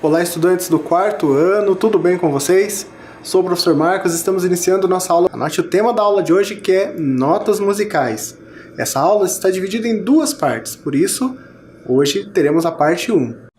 Olá, estudantes do quarto ano, tudo bem com vocês? Sou o professor Marcos, estamos iniciando nossa aula. Anote o tema da aula de hoje, que é notas musicais. Essa aula está dividida em duas partes, por isso, hoje teremos a parte 1.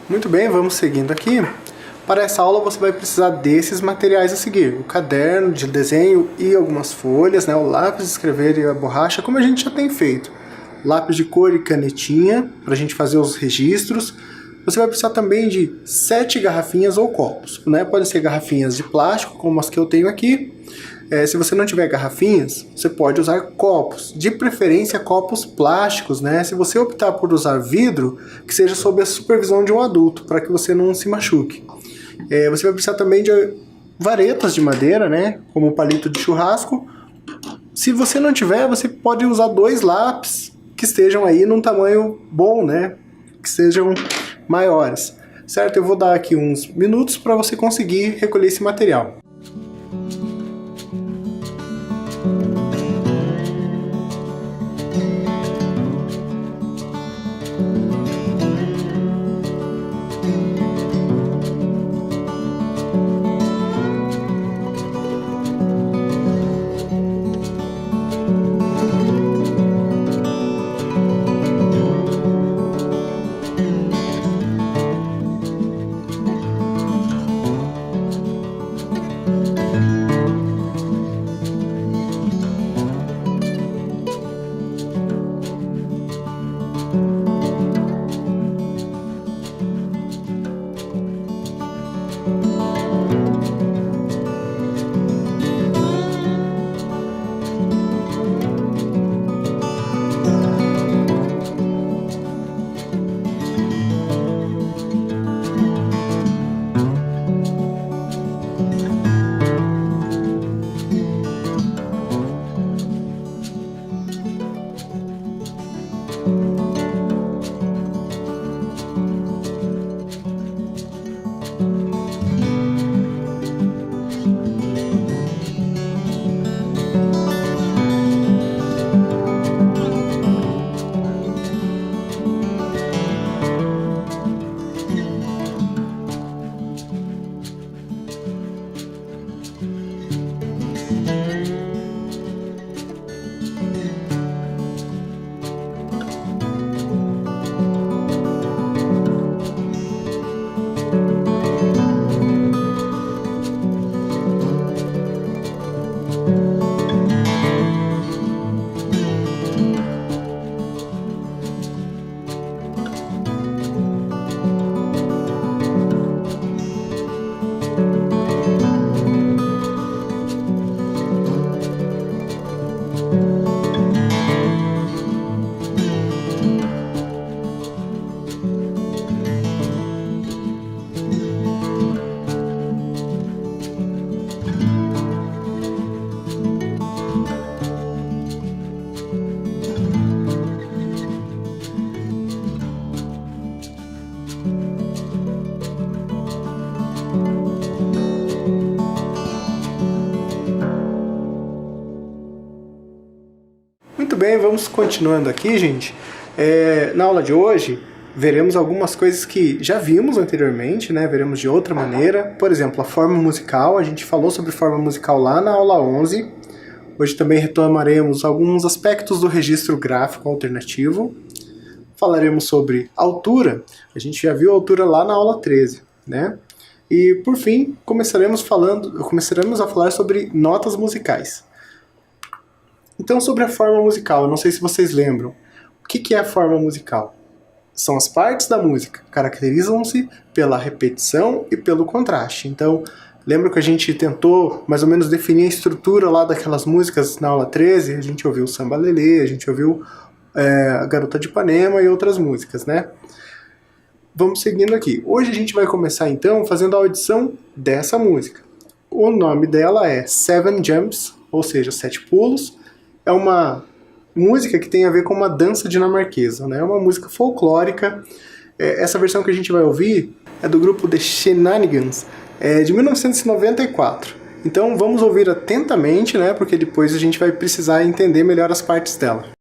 Muito bem, vamos seguindo aqui. Para essa aula você vai precisar desses materiais a seguir. O caderno de desenho e algumas folhas, né? O lápis de escrever e a borracha, como a gente já tem feito. Lápis de cor e canetinha, para a gente fazer os registros. Você vai precisar também de 7 garrafinhas ou copos, né? Podem ser garrafinhas de plástico, como as que eu tenho aqui. Se você não tiver garrafinhas, você pode usar copos, de preferência copos plásticos, né? Se você optar por usar vidro, que seja sob a supervisão de um adulto, para que você não se machuque. Você vai precisar também de varetas de madeira, né? Como o palito de churrasco. Se você não tiver, você pode usar 2 lápis que estejam aí num tamanho bom, né? Que sejam maiores, certo? Eu vou dar aqui uns minutos para você conseguir recolher esse material. Muito bem, vamos continuando aqui, gente. Na aula de hoje, veremos algumas coisas que já vimos anteriormente, né? Veremos de outra maneira. Por exemplo, a forma musical. A gente falou sobre forma musical lá na aula 11. Hoje também retomaremos alguns aspectos do registro gráfico alternativo. Falaremos sobre altura. A gente já viu a altura lá na aula 13, né? E, por fim, começaremos a falar sobre notas musicais. Então, sobre a forma musical, eu não sei se vocês lembram. O que é a forma musical? São as partes da música, caracterizam-se pela repetição e pelo contraste. Então, lembra que a gente tentou mais ou menos definir a estrutura lá daquelas músicas na aula 13? A gente ouviu Samba Lelê, a gente ouviu a Garota de Ipanema e outras músicas, né? vamos seguindo aqui. Hoje a gente vai começar então fazendo a audição dessa música. O nome dela é Seven Jumps, ou seja, 7 pulos. É uma música que tem a ver com uma dança dinamarquesa, né? É uma música folclórica. Essa versão que a gente vai ouvir é do grupo The Shenanigans, de 1994. Então vamos ouvir atentamente, né? Porque depois a gente vai precisar entender melhor as partes dela.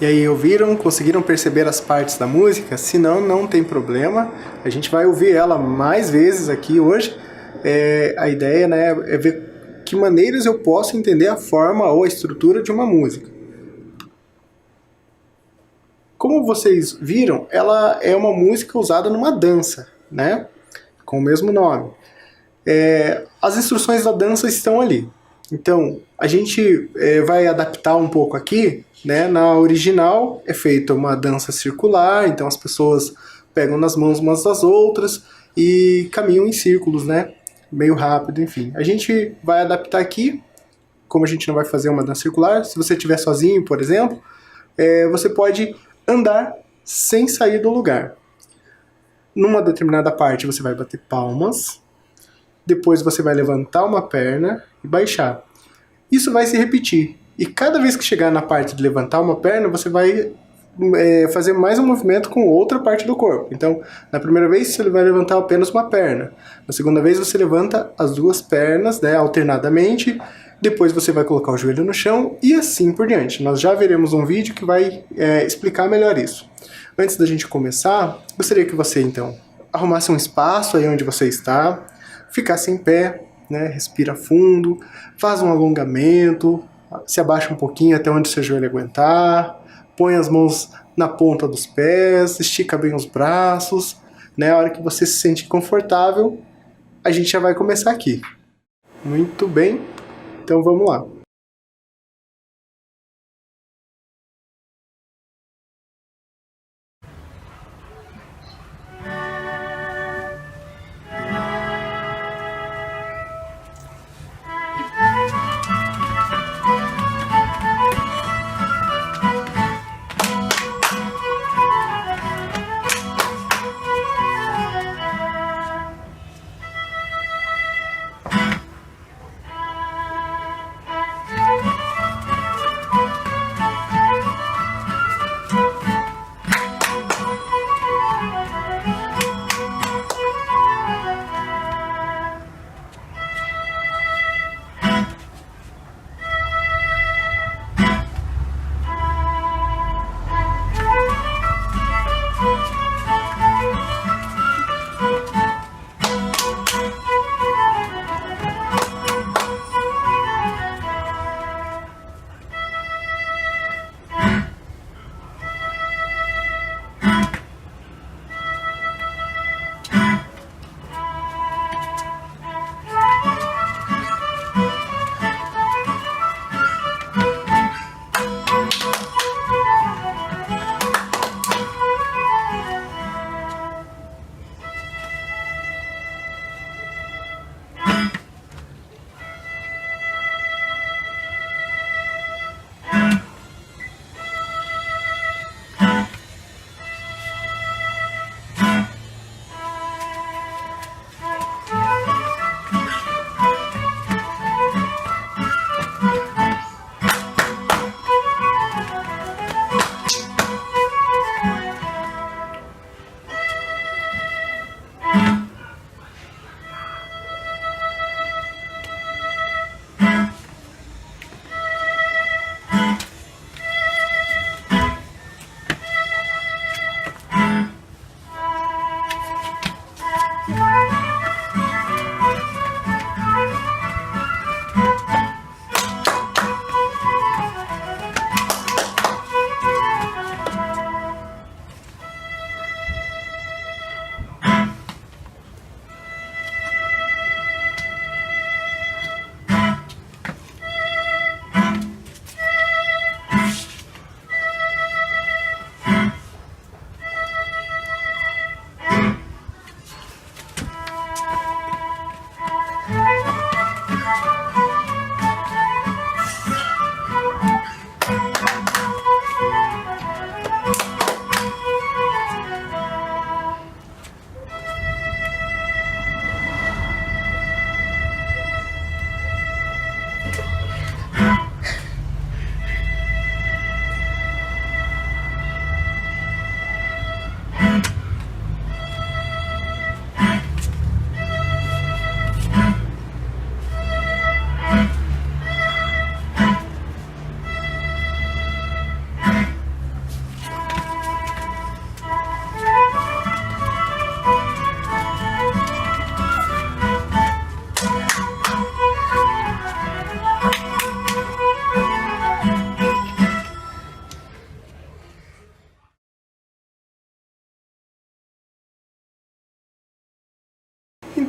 E aí, ouviram? Conseguiram perceber as partes da música? Se não, não tem problema. A gente vai ouvir ela mais vezes aqui hoje. A ideia, né, é ver que maneiras eu posso entender a forma ou a estrutura de uma música. Como vocês viram, ela é uma música usada numa dança, né? Com o mesmo nome. As instruções da dança estão ali. Então, a gente vai adaptar um pouco aqui, né? Na original é feita uma dança circular, então as pessoas pegam nas mãos umas das outras e caminham em círculos, né? Meio rápido, enfim. A gente vai adaptar aqui, como a gente não vai fazer uma dança circular, se você estiver sozinho, por exemplo, você pode andar sem sair do lugar. Numa determinada parte você vai bater palmas, depois você vai levantar uma perna e baixar. Isso vai se repetir. E cada vez que chegar na parte de levantar uma perna, você vai fazer mais um movimento com outra parte do corpo. Então, na primeira vez você vai levantar apenas uma perna. Na segunda vez você levanta as duas pernas, né, alternadamente. Depois você vai colocar o joelho no chão e assim por diante. Nós já veremos um vídeo que vai explicar melhor isso. Antes da gente começar, gostaria que você então arrumasse um espaço aí onde você está, ficasse em pé, né, respira fundo, faz um alongamento, se abaixa um pouquinho até onde seu joelho aguentar, põe as mãos na ponta dos pés, estica bem os braços, né, a hora que você se sentir confortável, a gente já vai começar aqui. Muito bem, então vamos lá.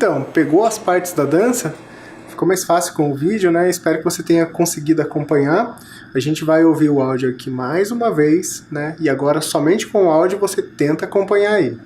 Então, pegou as partes da dança? Ficou mais fácil com o vídeo, né? Espero que você tenha conseguido acompanhar. A gente vai ouvir o áudio aqui mais uma vez, né? E agora somente com o áudio você tenta acompanhar aí.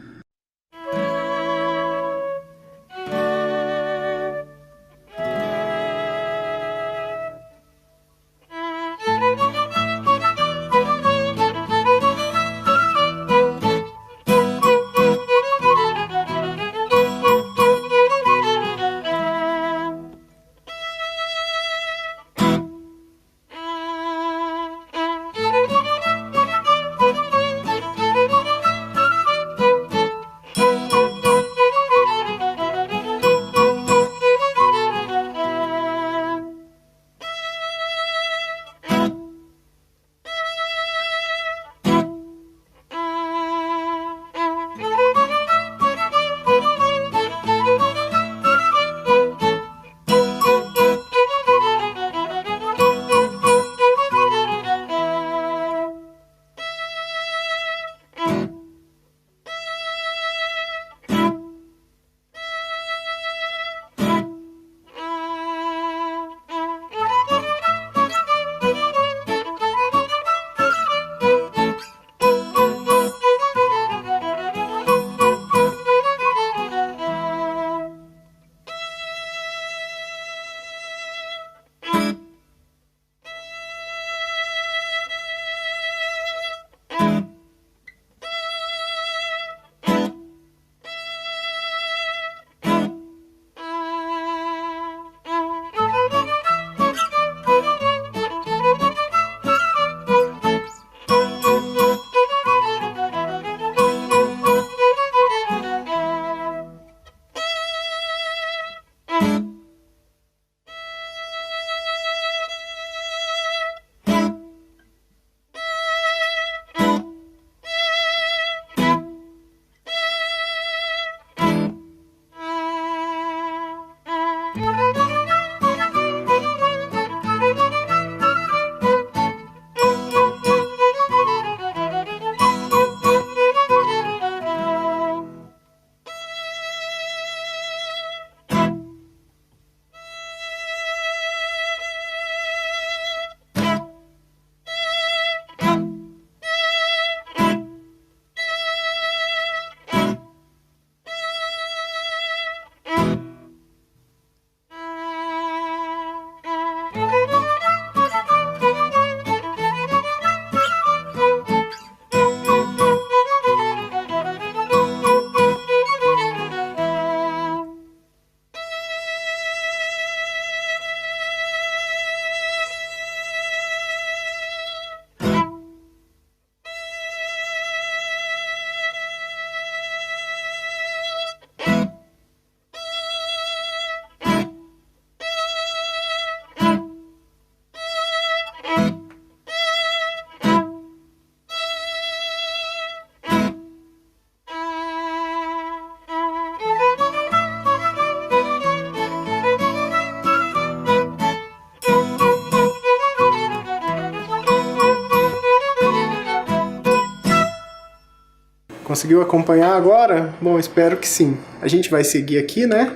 Conseguiu acompanhar agora? Bom, espero que sim. A gente vai seguir aqui, né?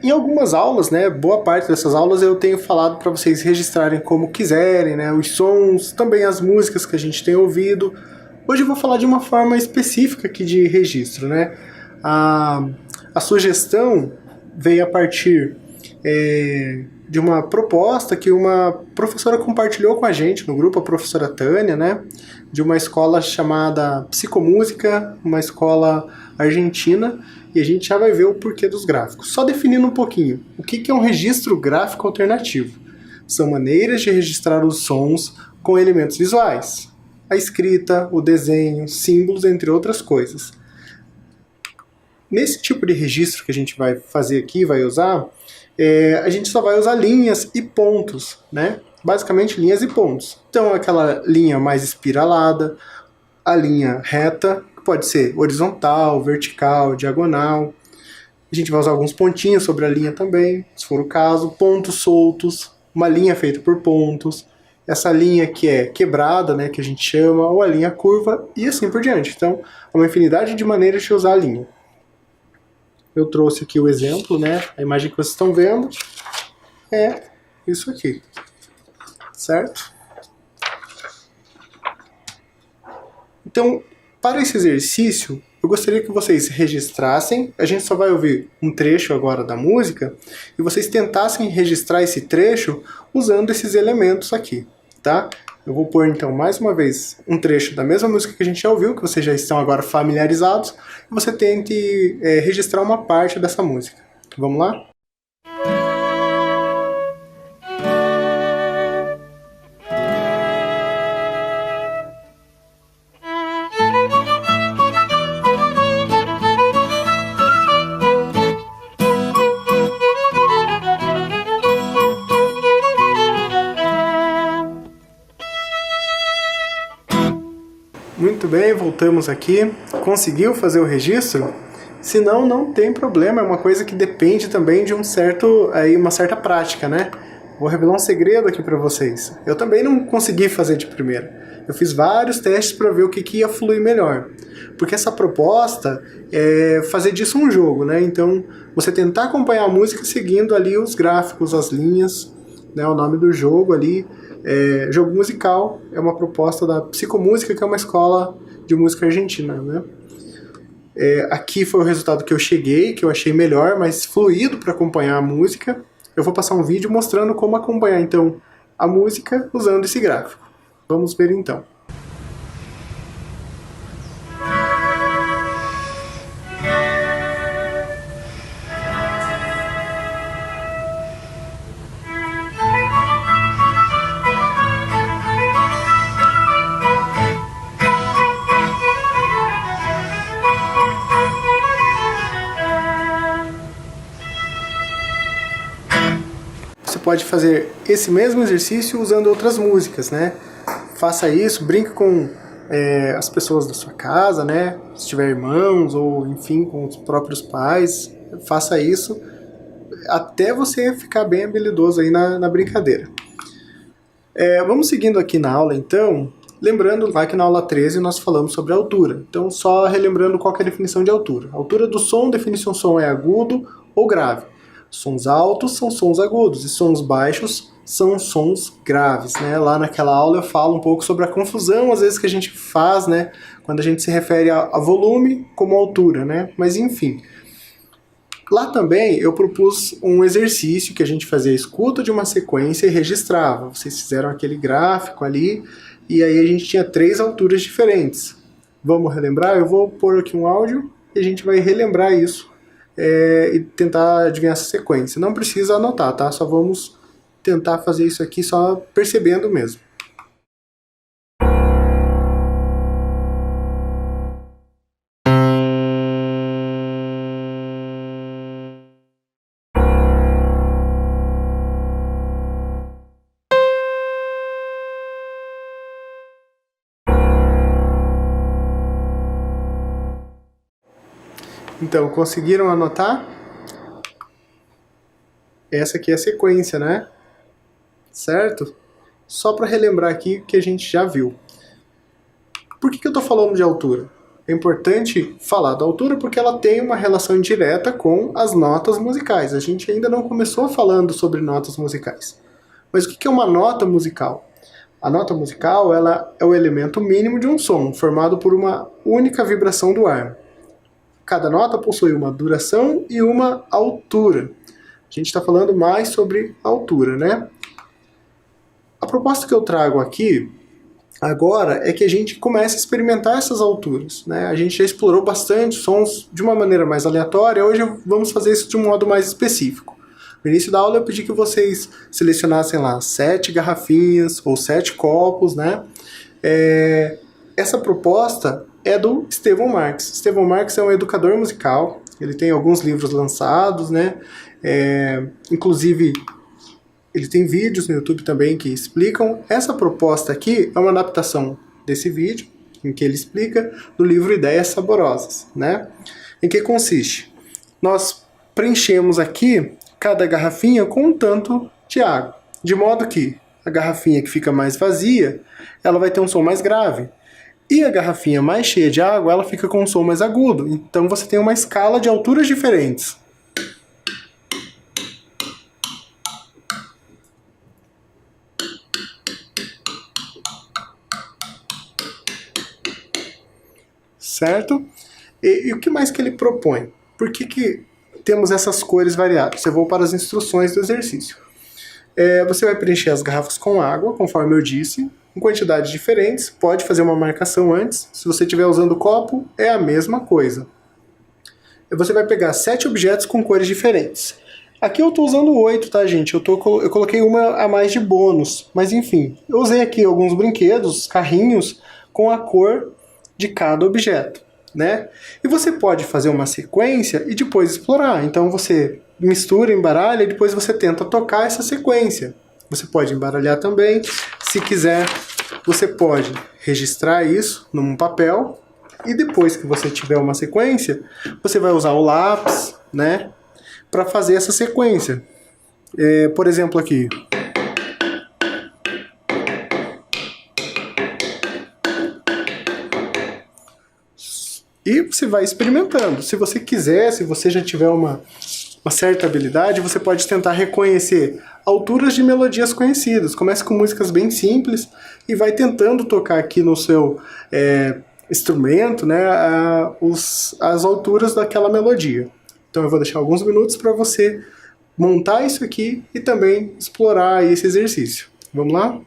Em algumas aulas, né, boa parte dessas aulas eu tenho falado para vocês registrarem como quiserem, né, os sons, também as músicas que a gente tem ouvido. Hoje eu vou falar de uma forma específica aqui de registro, né? A sugestão veio a partir de uma proposta que uma professora compartilhou com a gente no grupo, a professora Tânia, né? De uma escola chamada Psicomúsica, uma escola argentina, e a gente já vai ver o porquê dos gráficos. Só definindo um pouquinho, o que é um registro gráfico alternativo? São maneiras de registrar os sons com elementos visuais. A escrita, o desenho, símbolos, entre outras coisas. Nesse tipo de registro que a gente vai fazer aqui, vai usar, a gente só vai usar linhas e pontos, né? Basicamente linhas e pontos. Então aquela linha mais espiralada, a linha reta, que pode ser horizontal, vertical, diagonal. A gente vai usar alguns pontinhos sobre a linha também, se for o caso. Pontos soltos, uma linha feita por pontos. Essa linha que é quebrada, né, que a gente chama, ou a linha curva, e assim por diante. Então, há uma infinidade de maneiras de usar a linha. Eu trouxe aqui o exemplo, né? A imagem que vocês estão vendo é isso aqui, certo? Então, para esse exercício, eu gostaria que vocês registrassem, a gente só vai ouvir um trecho agora da música, e vocês tentassem registrar esse trecho usando esses elementos aqui, tá? Eu vou pôr então mais uma vez um trecho da mesma música que a gente já ouviu, que vocês já estão agora familiarizados, e você tente registrar uma parte dessa música. Vamos lá? Muito bem, voltamos aqui. Conseguiu fazer o registro? Se não, não tem problema, é uma coisa que depende também de uma certa prática, né? Vou revelar um segredo aqui para vocês. Eu também não consegui fazer de primeira. Eu fiz vários testes para ver o que ia fluir melhor. Porque essa proposta é fazer disso um jogo, né? Então, você tentar acompanhar a música seguindo ali os gráficos, as linhas, né? O nome do jogo ali. Jogo musical é uma proposta da Psicomúsica, que é uma escola de música argentina, né? Aqui foi o resultado que eu cheguei, que eu achei melhor, mais fluido para acompanhar a música. Eu vou passar um vídeo mostrando como acompanhar então a música usando esse gráfico. Vamos ver então. Você pode fazer esse mesmo exercício usando outras músicas, né? Faça isso, brinque com as pessoas da sua casa, né? Se tiver irmãos ou, enfim, com os próprios pais. Faça isso até você ficar bem habilidoso aí na brincadeira. Vamos seguindo aqui na aula, então. Lembrando lá que na aula 13 nós falamos sobre a altura. Então, só relembrando qual que é a definição de altura. A altura do som, definição som é agudo ou grave. Sons altos são sons agudos e sons baixos são sons graves, né? Lá naquela aula eu falo um pouco sobre a confusão, às vezes, que a gente faz, né? Quando a gente se refere a volume como altura, né? Mas, enfim. Lá também eu propus um exercício que a gente fazia a escuta de uma sequência e registrava. Vocês fizeram aquele gráfico ali e aí a gente tinha 3 alturas diferentes. Vamos relembrar? Eu vou pôr aqui um áudio e a gente vai relembrar isso e tentar adivinhar essa sequência. Não precisa anotar, tá? Só vamos tentar fazer isso aqui só percebendo mesmo. Então, conseguiram anotar? Essa aqui é a sequência, né? Certo? Só para relembrar aqui o que a gente já viu. Por que eu estou falando de altura? É importante falar da altura porque ela tem uma relação direta com as notas musicais. A gente ainda não começou falando sobre notas musicais. Mas o que é uma nota musical? A nota musical ela é o elemento mínimo de um som, formado por uma única vibração do ar. Cada nota possui uma duração e uma altura. A gente está falando mais sobre altura, né? A proposta que eu trago aqui agora é que a gente comece a experimentar essas alturas, né? A gente já explorou bastante sons de uma maneira mais aleatória, hoje vamos fazer isso de um modo mais específico. No início da aula eu pedi que vocês selecionassem lá 7 garrafinhas ou 7 copos, né? Essa proposta é do Estevão Marques. Estevão Marques é um educador musical, ele tem alguns livros lançados, né? Inclusive ele tem vídeos no YouTube também que explicam. Essa proposta aqui é uma adaptação desse vídeo, em que ele explica, do livro Ideias Saborosas, né? Em que consiste? Nós preenchemos aqui cada garrafinha com um tanto de água, de modo que a garrafinha que fica mais vazia, ela vai ter um som mais grave. E a garrafinha mais cheia de água, ela fica com um som mais agudo. Então você tem uma escala de alturas diferentes. Certo? E o que mais que ele propõe? Por que temos essas cores variadas? Eu vou para as instruções do exercício. Você vai preencher as garrafas com água, conforme eu disse, em quantidades diferentes. Pode fazer uma marcação antes. Se você estiver usando copo, é a mesma coisa. Você vai pegar 7 objetos com cores diferentes. Aqui eu estou usando 8, tá, gente? Eu coloquei uma a mais de bônus. Mas enfim, eu usei aqui alguns brinquedos, carrinhos, com a cor de cada objeto, né? E você pode fazer uma sequência e depois explorar. Então você mistura, embaralha e depois você tenta tocar essa sequência. Você pode embaralhar também. Se quiser, você pode registrar isso num papel e depois que você tiver uma sequência, você vai usar o lápis, né, para fazer essa sequência. Por exemplo, aqui. E você vai experimentando. Se você quiser, se você já tiver uma certa habilidade, você pode tentar reconhecer alturas de melodias conhecidas. Comece com músicas bem simples e vai tentando tocar aqui no seu instrumento, né, as alturas daquela melodia. Então eu vou deixar alguns minutos para você montar isso aqui e também explorar esse exercício. Vamos lá?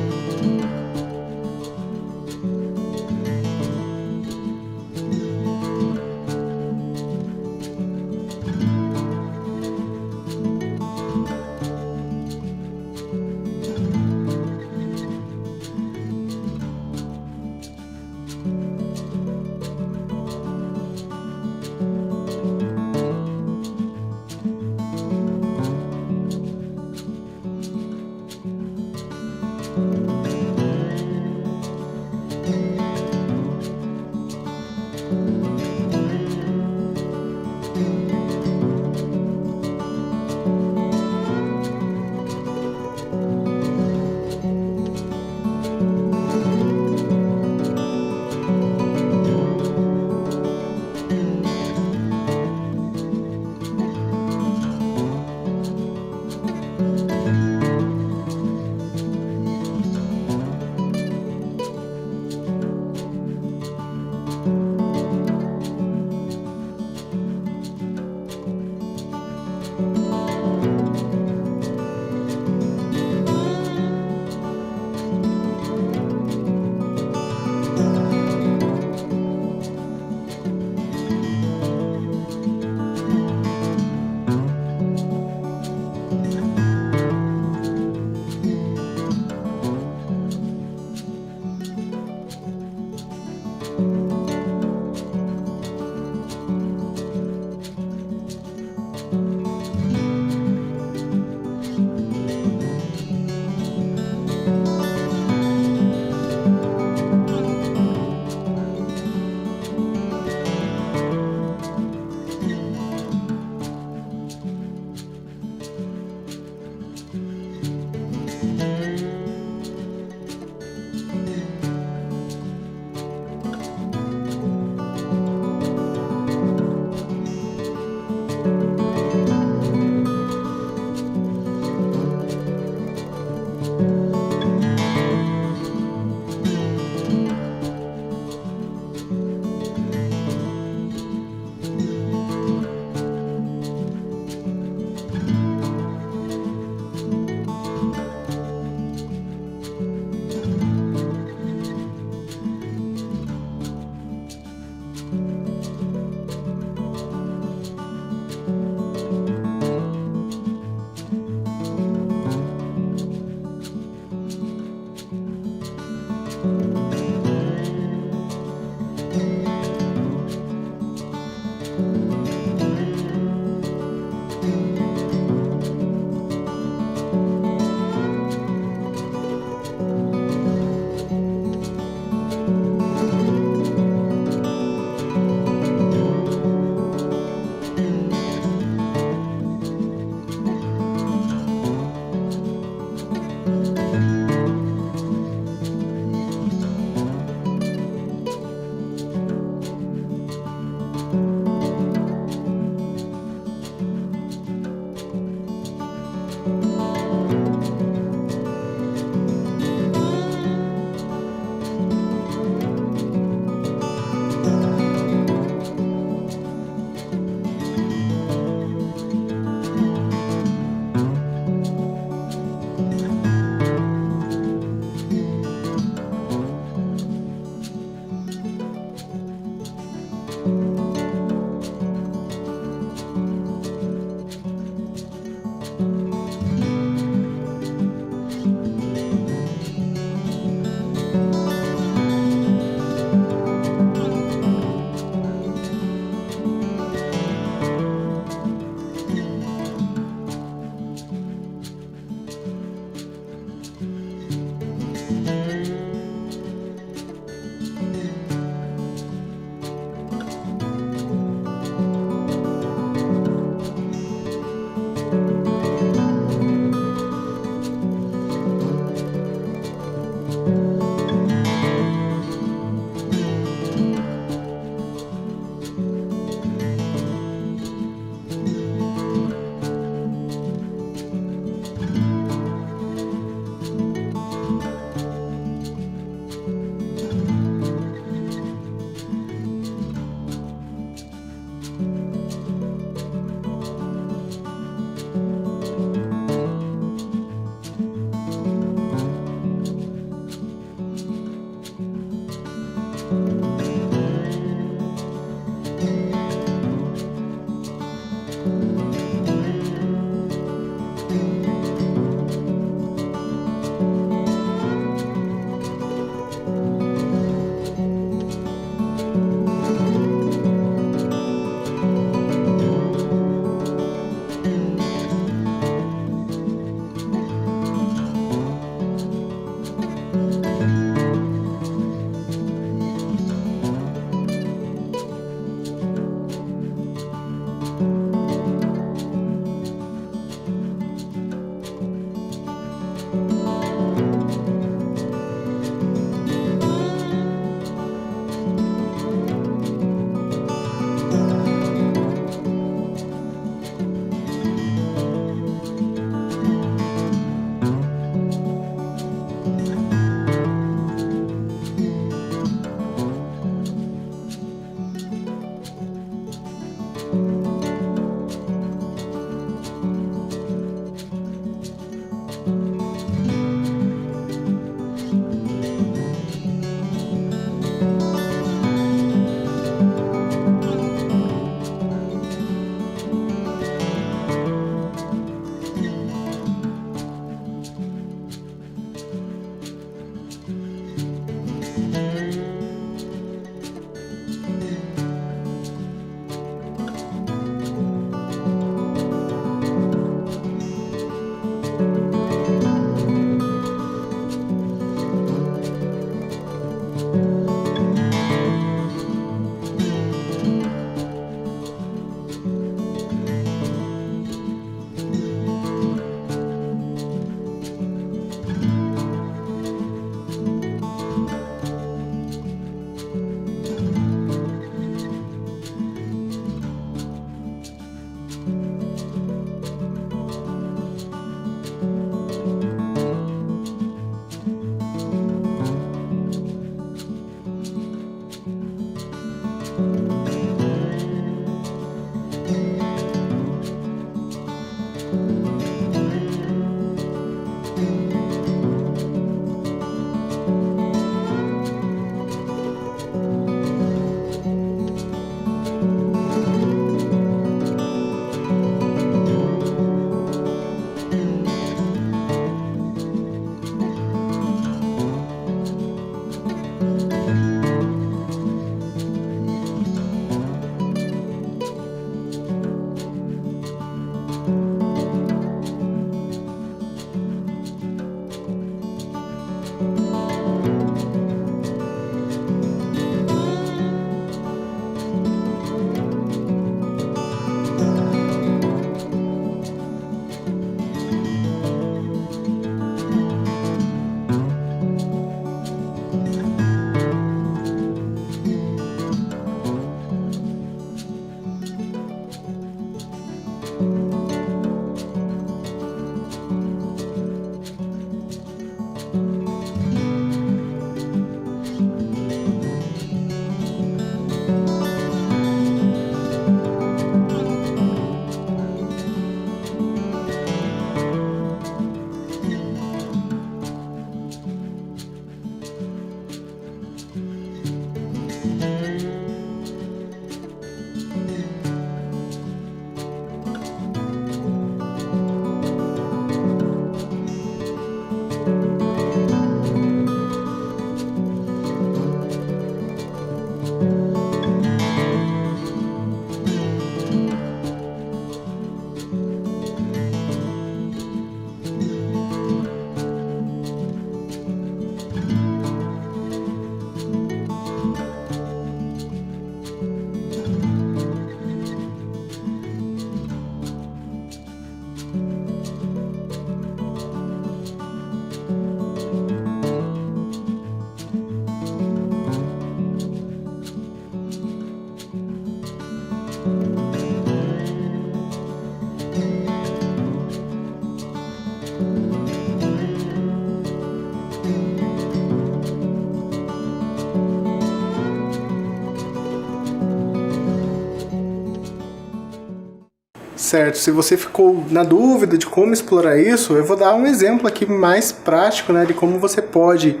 Certo, se você ficou na dúvida de como explorar isso, eu vou dar um exemplo aqui mais prático, né, de como você pode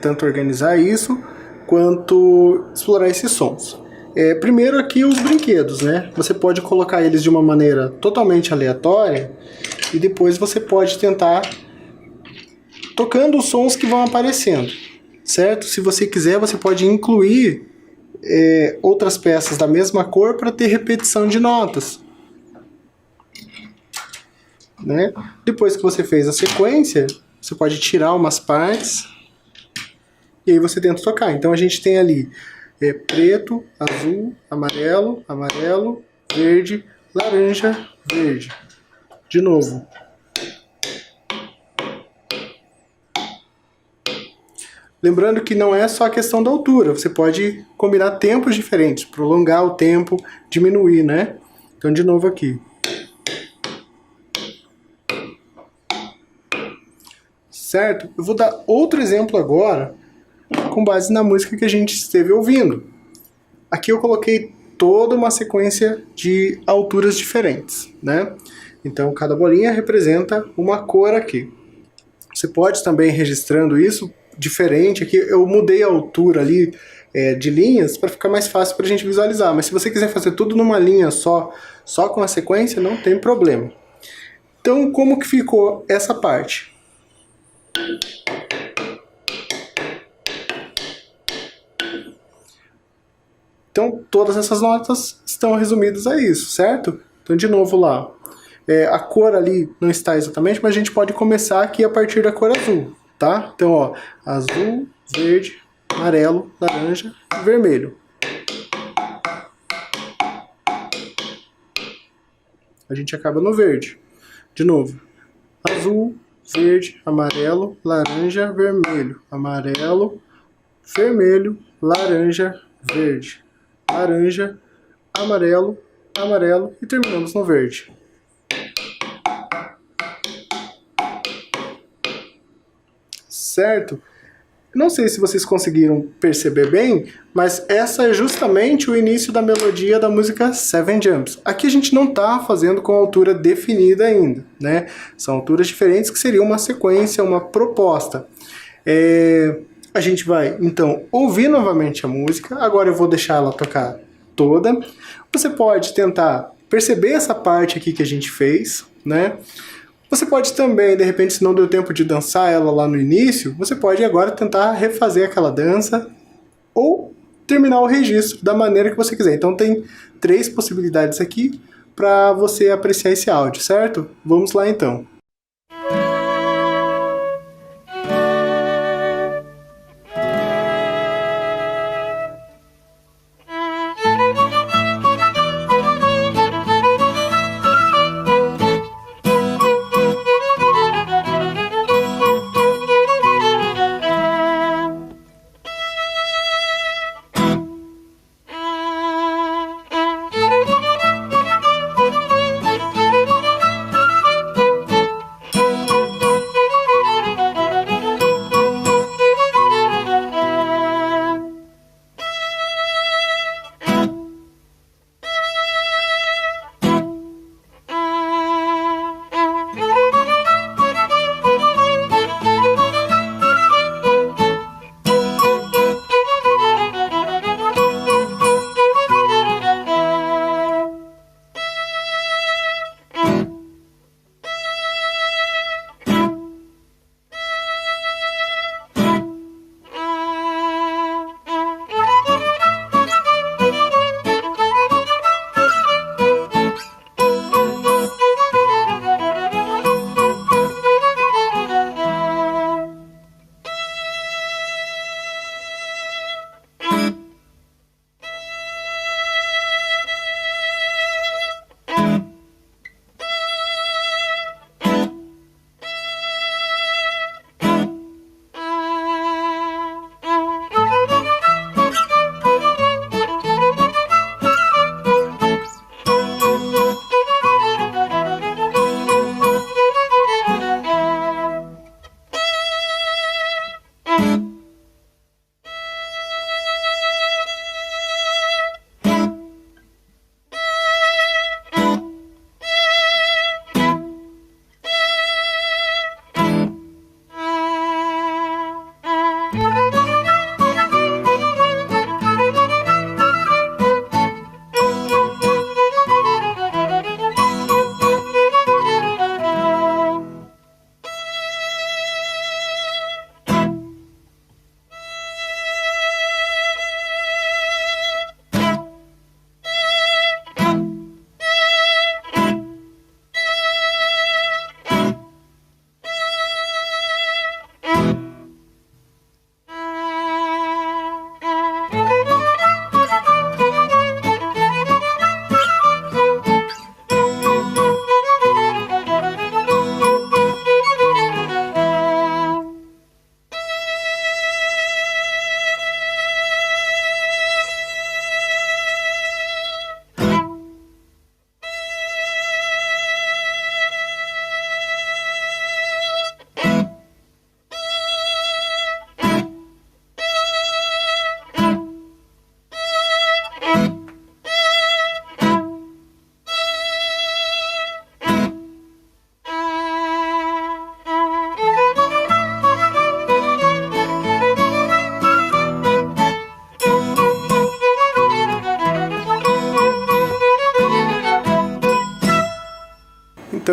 tanto organizar isso, quanto explorar esses sons. Primeiro aqui os brinquedos, né? Você pode colocar eles de uma maneira totalmente aleatória e depois você pode tentar tocando os sons que vão aparecendo, certo? Se você quiser, você pode incluir outras peças da mesma cor para ter repetição de notas. Né? Depois que você fez a sequência, você pode tirar umas partes e aí você tenta tocar. Então a gente tem ali preto, azul, amarelo, amarelo, verde, laranja, verde. De novo. Lembrando que não é só a questão da altura, você pode combinar tempos diferentes, prolongar o tempo, diminuir, né? Então de novo aqui. Certo? Eu vou dar outro exemplo agora, com base na música que a gente esteve ouvindo. Aqui eu coloquei toda uma sequência de alturas diferentes, né? Então cada bolinha representa uma cor aqui. Você pode também ir registrando isso diferente. Aqui eu mudei a altura ali de linhas para ficar mais fácil para a gente visualizar. Mas se você quiser fazer tudo numa linha só com a sequência, não tem problema. Então como que ficou essa parte? Então, todas essas notas estão resumidas a isso, certo? Então, de novo lá. A cor ali não está exatamente, mas a gente pode começar aqui a partir da cor azul, tá? Então, ó, azul, verde, amarelo, laranja e vermelho. A gente acaba no verde. De novo. Azul, verde, amarelo, laranja, vermelho. Amarelo, vermelho, laranja, verde. Laranja, amarelo, amarelo e terminamos no verde. Certo? Não sei se vocês conseguiram perceber bem, mas essa é justamente o início da melodia da música Seven Jumps. Aqui a gente não está fazendo com altura definida ainda, né? São alturas diferentes que seriam uma sequência, uma proposta. A gente vai, então, ouvir novamente a música. Agora eu vou deixar ela tocar toda. Você pode tentar perceber essa parte aqui que a gente fez, né? Você pode também, de repente, se não deu tempo de dançar ela lá no início, você pode agora tentar refazer aquela dança ou terminar o registro da maneira que você quiser. Então tem 3 possibilidades aqui para você apreciar esse áudio, certo? Vamos lá então.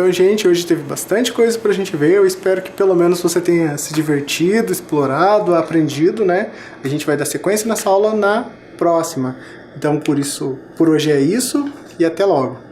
Então, gente, hoje teve bastante coisa pra gente ver. Eu espero que pelo menos você tenha se divertido, explorado, aprendido, né? A gente vai dar sequência nessa aula na próxima. Então, por hoje é isso e até logo.